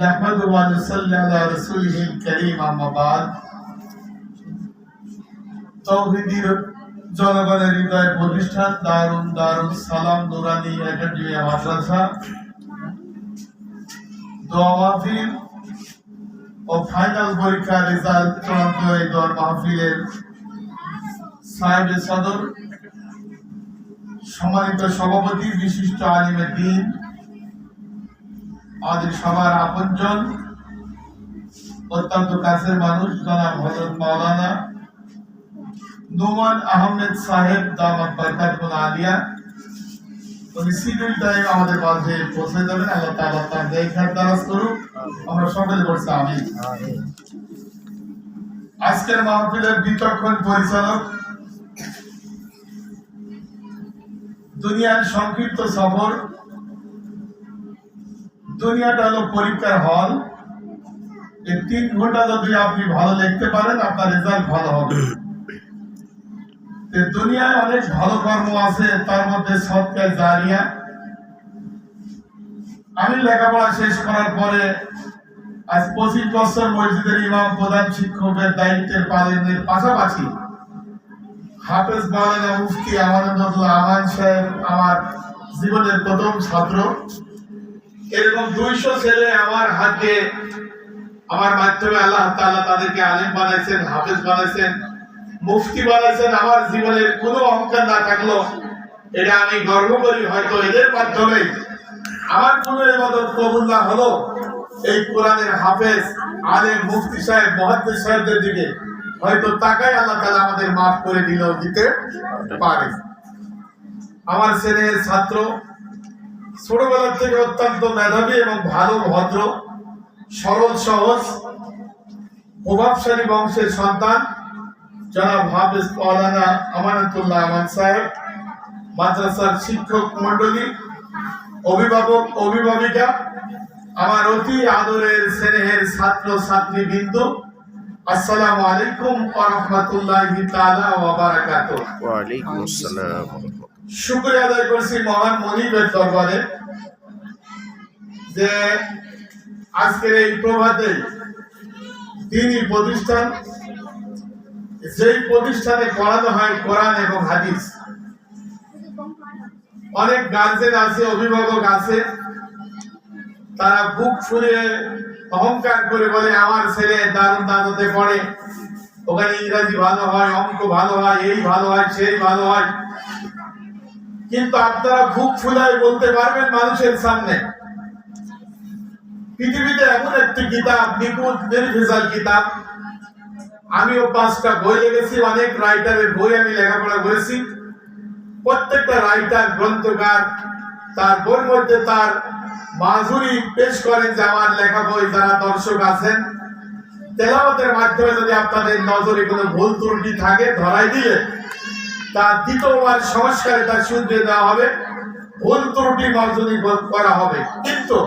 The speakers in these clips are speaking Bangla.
نحمده ونصلي على رسوله الكريم أما بعد তৌহিদের জনগণের হৃদয় প্রতিষ্ঠান দারুস সালাম নুরানি একাডেমিয়া মাদ্রাসা দোয়া মাহফিল ও ফাইনাল পরীক্ষার রেজাল্ট চূড়ান্ত এই দোয়া মাহফিলের সাহেব সদর সম্মানিত সভাপতি বিশিষ্ট আলিমে দ্বীন আমাদের সবার আপনজন অত্যন্ত কাছের মানুষ জনাব হযরত মাওলানা নোমান আহমেদ সাহেব দামাত বরকাতুল আলিয়া উনি শিডিউল টাইম আমাদের মাঝে পৌঁছে যাবেন। আল্লাহ তাআলা তার নেক দারাজ করুক। আমরা সকলে বলছি আমিন। আজকের মাহফিলের বিচক্ষণ পরিচালক, দুনিয়ার সংক্ষিপ্ত সফর, দুনিয়াটা হলো পরীক্ষার হল। এই 3 ঘন্টা যদি আপনি ভালো লিখতে পারেন আপনার রেজাল্ট ভালো হবে। দুনিয়ায় অনেক ভালো কর্ম আছে, তার মধ্যে সদকায়ে জারিয়া। আমি লেখাপড়া শেষ করার পরে আজ 25 বছর মসজিদের ইমাম প্রধান শিক্ষকের দায়িত্বের পালনের পাশাপাশি হাফেজ মাওলানা মুফতি আমানুল্লাহ আমান সাহেব আমার জীবনের প্রথম ছাত্র। এরকম 200 ছেলে আমার হাতে, আমার মাধ্যমে আল্লাহ তাআলা তাদেরকে আলেম বানাইছেন, হাফেজ বানাইছেন, মুফতি বানাইছেন। আমার জীবনের কোনো অহংকার না থাকলো এটা আমি গর্ব করি। হয়তো এদের মাধ্যমে আমার কোনো ইবাদত কবুল না হলো, এই কোরআনের হাফেজ, আলেম, মুফতি সাহেব, মুহাদ্দিস সাহেবদের দিকে হয়তো তাকায় আল্লাহ তাআলা আমাদের মাফ করে দিলেও দিতে পারে। আমার ছেলের ছাত্র ছোটবেলা থেকে অত্যন্ত মেধাবী এবং ভালো, ভদ্র, সরল, সহজ, প্রভাবশালী বংশের সন্তান জনাব হাফেজ মাওলানা আমানুল্লাহ আমান সাহেব, মাদ্রাসার শিক্ষক মন্ডলী, অভিভাবক, অভিভাবিকা, আমার অতি আদরের স্নেহের ছাত্র ছাত্রী বৃন্দ, আসসালামু আলাইকুম ওয়া রাহমাতুল্লাহি তাআলা ওয়া বারাকাতুহু। ওয়া আলাইকুম আসসালাম। শুকরিয়া আদায় করছি মহান মনিবের দরবারে যে আজকের এই প্রভাতে দ্বীনি প্রতিষ্ঠান, যেই প্রতিষ্ঠানে পড়ানো হয় কোরআন এবং হাদিস। অনেক গার্জেন আছে, অভিভাবক আছে, তারা বুক ফুলিয়ে অহংকার করে বলে আমার ছেলে দারুন দাদতে পড়ে, ওখানে ইংরেজি ভালো হয়, অঙ্ক ভালো হয়, এই ভালো হয়, সেই ভালো হয়। কিন্তু আপনারা বুক ফুলায় বলতে পারবেন মানুষের সামনে পৃথিবীতে এমন একটি কিতাব, নিখুঁত নির্ভেজাল কিতাব। আমিও 5টা বই লিখেছি, অনেক রাইটারের বই আমি লেখাপড়া করেছি। প্রত্যেকটা রাইটার, গ্রন্থকার তার বইয়ের মধ্যে তার মাজুরি পেশ করেন যে আমার লেখা বই যারা দর্শক আছেন তেলাওয়াতের মাধ্যমে যদি আপনাদের নজরে কোনো ভুল ত্রুটি থাকে ধরাই দিলে তা দ্বিতীয়বার সংস্কারে তা শুধরে দেওয়া হবে, ভুল ত্রুটি মার্জনী করা হবে। কিন্তু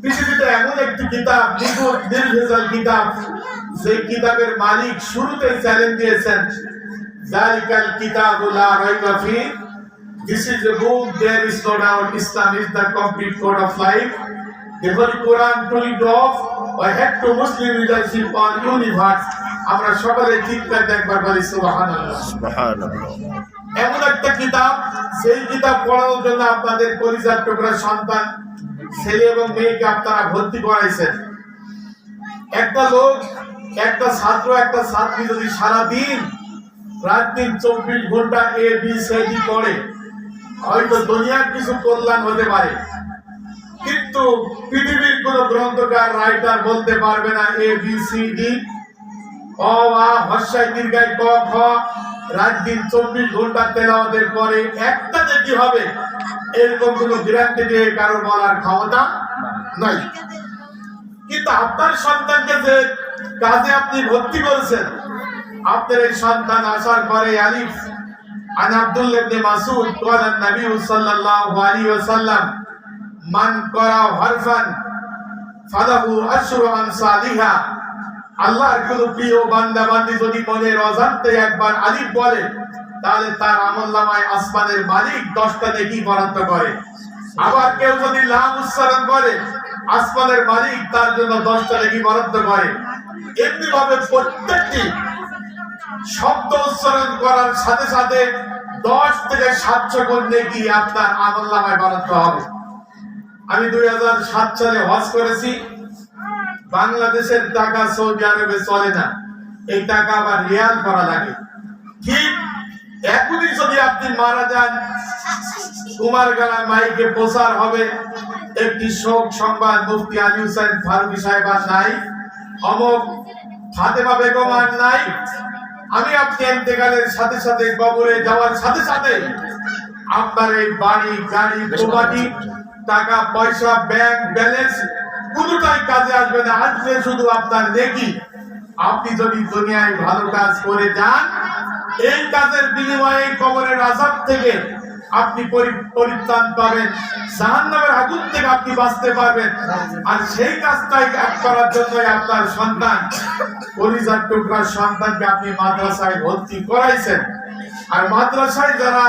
পৃথিবীতে এমন একটি কিতাব, নিখুঁত নির্ভেজাল কিতাব, যে কিতাবের মালিক শুরুতে চ্যালেঞ্জ দিয়েছেন, যালিকাল কিতাবু লা রাইবা ফি, this is the book, there is no doubt, Islam is the complete code of life. The Holy Quran told of I had to Muslim leadership on universe. আমরা সকলে চিৎকার একবার বলি সুবহানাল্লাহ, সুবহানাল্লাহ। এমন একটা কিতাব, সেই কিতাব পড়ানোর জন্য আপনাদের পরিবার টুকরা সন্তান, ছেলে এবং মেয়েকে আপনারা ভর্তি করাইছেন। একটা লোক, একটা ছাত্র, একটা ছাত্রী যদি সারাদিন রাত দিন 24 ঘন্টা ABCD পড়ে হয়তো দুনিয়ার কিছু কল্যাণ হতে পারে। কিন্তু পৃথিবীর কোন গ্রন্থকার, রাইটার বলতে পারবে না ABCD, অ আ হস্যাই দীর্ঘাই ক খ রাত দিন 24 ঘন্টা তেলাওয়াতের পরে একটা যে কি হবে এরকম কোন গ্যারান্টি দিয়ে কারো বলার ক্ষমতা নাই। কিন্তু আপনার সন্তানকে যে কাজে আপনি ভর্তি করেছেন, আপনার এই সন্তান আসার পরে আলিফ আন আব্দুল্লাহ ইবনে মাসউদ قال النبي صلى الله عليه وسلم من قرأ حرفا فله عشر امثالها। আল্লাহর কোন প্রিয় বান্দা বান্দি যদি মনের অজান্তে একবার আলিফ বলে তাহলে তার আমলনামায় আসমানের মালিক 10টা নেকি বরাদ্দ করে। আবার কেউ যদি লাম উচ্চারণ করে আসমানের মালিক তার জন্য 10টা নেকি বরাদ্দ করে। এমনি ভাবে প্রত্যেকটি শব্দ উচ্চারণ করার সাথে সাথে 10 থেকে 700 গুণ নেকি আপনার আমলনামায় বরাদ্দ হবে। আমি 2007 সালে হজ করেছি। বাংলাদেশের টাকা সৌদি আরবে চলে না, এই টাকা আবার রিয়াল করা লাগে। ঠিক এখনই যদি আপনি মারা যান, কুমারগালা মাইকে প্রচার হবে একটি শোক সংবাদ, মুফতি আলী হুসাইন ফারুকী সাহেব আর নাই, অমক ফাতেমা বেগম আর নাই। আমি আপনি ইন্তেকালের সাথে সাথে কবরে যাওয়ার সাথে সাথে আপনার এই বাড়ি গাড়ি প্রপার্টি টাকা পয়সা ব্যাংক ব্যালেন্স কোনটাই কাজে আসবে না, আসবে শুধু আপনার নেকি। আপনি যদি দুনিয়ায় ভালো কাজ করে যান, এই কাজের বিনিময়ে কবরের আযাব থেকে আপনি পরিত্রাণ পাবেন, জাহান্নামের আগুন থেকে আপনি বাঁচতে পারবেন। আর সেই কাজটাই করার জন্য আপনার সন্তান, কলিজার টুকরা সন্তানকে আপনি মাদ্রাসায় ভর্তি করাইছেন। আর মাদ্রাসায় যারা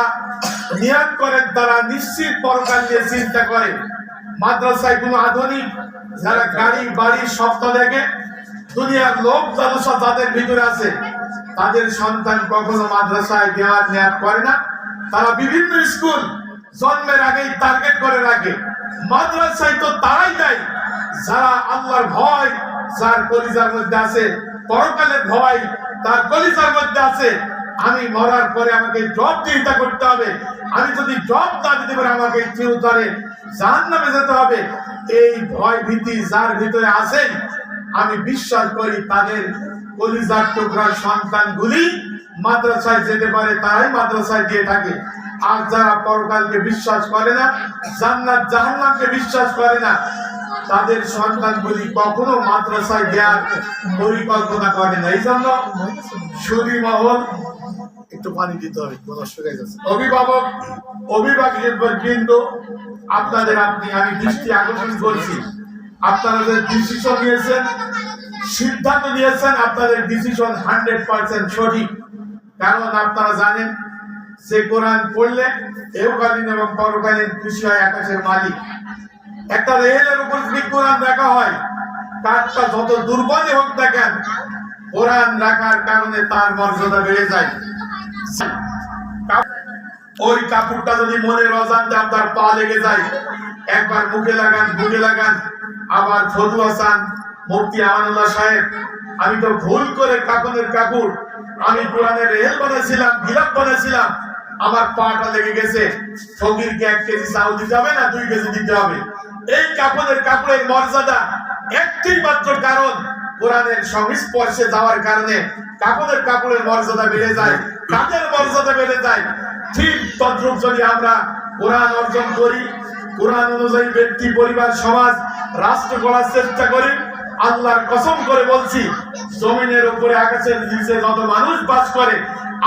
নিয়াত করেন তারা নিশ্চিত পরকাল নিয়ে চিন্তা করে। মাদ্রাসায় কোনো আধুনিক যারা গাড়ি বাড়ি স্বপ্ন দেখে, দুনিয়ার লোক লালসা যাদের ভিতরে আছে, তাদের সন্তান কখনো মাদ্রাসায় দেওয়ার নিয়াত করে না। তারা বিভিন্ন স্কুল জন্মের আগেই টার্গেট করে রাখে। মাদ্রাসায় তো তারাই দেয় যারা আল্লাহর ভয় যার কলিজার মধ্যে আছে, পরকালের ভয় তার কলিজার মধ্যে আছে। আমি মরার পরে আমাকে জব চিন্তা করতে হবে, আমি যদি জব না দিতে পারি আমাকে চিরতরে জাহান্নামে যেতে হবে। এই ভয় ভীতি যার ভিতরে আছে, আমি বিশ্বাস করি তাদের কলিজার টুকরার সন্তানগুলি মাদ্রাসায় যেতে পারে, তারাই মাদ্রাসায় দিয়ে থাকে। আর যারা পরকালকে বিশ্বাস করে না, জান্নাত জাহান্নামকে বিশ্বাস করে না, তাদের সন্তানগুলি কখনো মাদ্রাসায় দেওয়ার পরিকল্পনা করে না। এই জন্য সুদী মহল একটু পানি দিতে হবে, অভিভাবক অভিভাবকবৃন্দ, আপনাদের আমি দৃষ্টি আকর্ষণ করছি, আপনারা যে ডিসিশন নিয়েছেন, সিদ্ধান্ত নিয়েছেন, আপনাদের ডিসিশন 100% সঠিক। কারণ আপনারা জানেন যে কোরআন পড়লে এহকালীন এবং পরকালীন খুশি হয় আকাশের মালিক। একটা রেলের উপর যদি কোরআন রাখা হয়, কাঠটা যত দুর্বল হোক না কেন, কোরআন রাখার কারণে তার মর্যাদা বেড়ে যায়। ওই কাপড়টা যদি মনের অজান্তে আপনার পা লেগে যায়, একবার মুখে লাগান, বুকে লাগান। আবার ফজলু হাসান মুফতি আমানুল্লাহ সাহেব, আমি তো ভুল করে কাপড়ের কাপড়, আমি কোরআনের রেল বানাইছিলাম, গিলাপ বানাইছিলাম, আমার পাটা লেগে গেছে। ফকিরকে 1 কেজি চাউল দিতে হবে না 2 কেজি দিতে হবে। এই কাপড়ের মর্যাদা একটি মাত্র কারণ, কোরআনের সংস্পর্শে যাওয়ার কারণে কাপড়ের মর্যাদা বেড়ে যায়, কাজের মর্যাদা বেড়ে যায়। ঠিক তদ্রুপ যদি আমরা কোরআন অর্জন করি, কোরআন অনুযায়ী ব্যক্তি, পরিবার, সমাজ, রাষ্ট্র গড়ার চেষ্টা করি, আল্লাহর কসম করে বলছি, জমিনের উপরে আকাশের নিচে যত মানুষ বাস করে,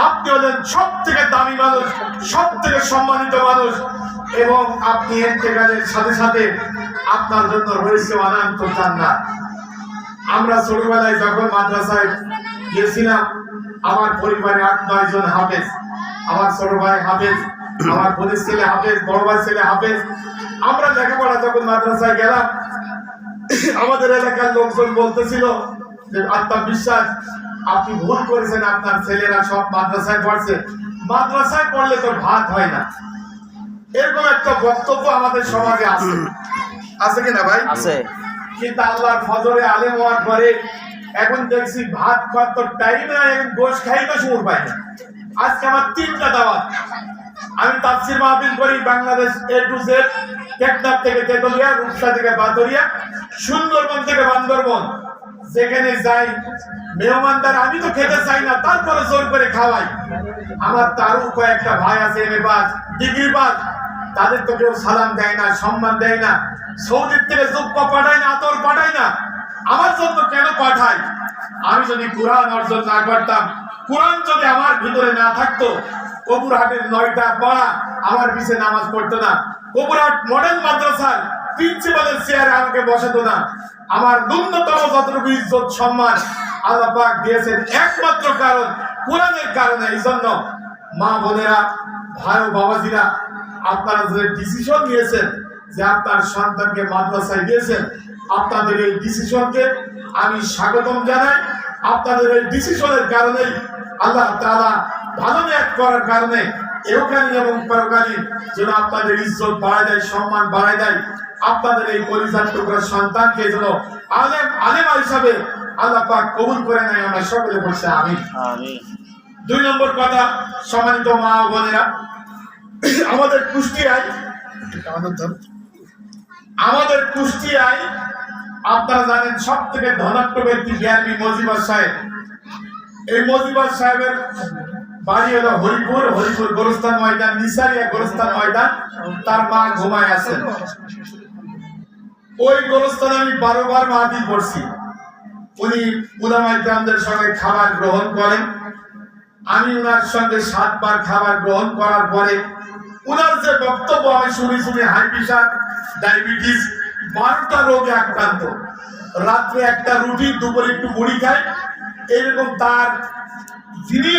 আপনি হলেন সব থেকে দামি মানুষ, সব থেকে সম্মানিত মানুষ। এবং আপনি ইন্তেকালের সাথে সাথে আপনার জন্য রয়েছে অনন্ত জান্নাত। আমরা ছোটবেলায় যখন মাদ্রাসায় গিয়েছিলাম, আমার পরিবারে 8-9 জন হাফেজ, আমার ছোট ভাই হাফেজ, আমার বোনের ছেলে হাফেজ, বড় ভাই ছেলে হাফেজ। আমরা লেখাপড়া যখন মাদ্রাসায় গেলাম, আমাদের এলাকার লোকজন বলতেছিল যে আত্মবিশ্বাস, আপনি ভুল করেছেন, আপনার ছেলেরা সব মাদ্রাসায় পড়ছে, মাদ্রাসায় পড়লে তো ভাত হয় না। এরকম একটা বক্তব্য আমাদের সমাজে আছে, আছে কিনা ভাই? আছে। কিন্তু আল্লাহর ফজরে আলেম হওয়ার পরে এখন দেখছি ভাত খাওয়ার তো টাইম না, এখন গোশ খাই তো সুর পাই না। আজকে আমার 3টা দাওয়াত। আমি তাফসীর মাহফিল করি Bangladesh A to Z, Teknaf থেকে তেতুলিয়া, রূপসা থেকে বাতরিয়া, সুন্দরবন থেকে বান্দরবন। যেখানে যাই মেহমানদার আমি তো খেতে চাই না, তারপরে জোর করে খাওয়াই। আমার তারও কয়েকটা ভাই আছে MA পাস, ডিগ্রি পাস, তাদের তো কেউ সালাম দেয় না, সম্মান দেয় না। সৌদির থেকে জুব্বা পাঠায় না, আতর পাঠায় না। আমার জন্য কেন পাঠায়? আমি যদি কোরআন অর্জন না করতাম, কোরআন যদি আমার ভিতরে না থাকতো, কবুরহাটের 9টা পাড়া আমার পিছে নামাজ পড়তো না, কবুরহাট মডেল মাদ্রাসার প্রিন্সিপালের চেয়ারে আমাকে বসাতো না। আমার ন্যূনতম যতটুকু ইজ্জত সম্মান আল্লাহ পাক দিয়েছেন একমাত্র কারণ কোরআনের কারণে। এই জন্য মা বোনেরা, ভাই ও বাবাজিরা, আপনারা যে ডিসিশন নিয়েছেন যে আপনার সন্তানকে মাদ্রাসায় দিয়েছেন, আপনাদের এই ডিসিশনকে আমি স্বাগতম জানাই। আপনাদের এই ডিসিশনের কারণে আল্লাহ তাআলা ভালো নিয়ত করার কারণে এহকালী এবং পরকালী যেন আপনাদের ইজ্জত বাড়ায় দেয়, সম্মান বাড়ায় দেয়। আপনাদের এই কলিজার টুকরা সন্তানকে যেন আলেমা হিসাবে আল্লাহ পাক কবুল করে নেয়। আমরা সকলে বলছি আমিন। দুই নম্বর কথা, সম্মানিত মা ও বোনেরা, আমাদের কুষ্টিয়ায় আপনারা জানেন সব থেকে ধনাঢ্য ব্যক্তি বিআরবি মজিবর সাহেব। এই মজিবর সাহেবের বাড়ি হলো হরিপুর গোরস্থান ময়দান, নিসারিয়া গোরস্থান ময়দান। তার মা ঘুমায় আছেন। ওই গোরস্থানে আমি 12 বার মাহফিল করছি। উনি উলামায়ে কেরামদের সঙ্গে খাবার গ্রহণ করেন। আমি উনার সঙ্গে 7 বার খাবার গ্রহণ করার পরে উনার যে বক্তব্য আমি শুনি হাই প্রেশার, ডায়াবেটিস, 12টা রোগে আক্রান্ত। রাত্রে একটা রুটি, দুপুরে একটু মুড়ি খায়, এরকম তার যিনি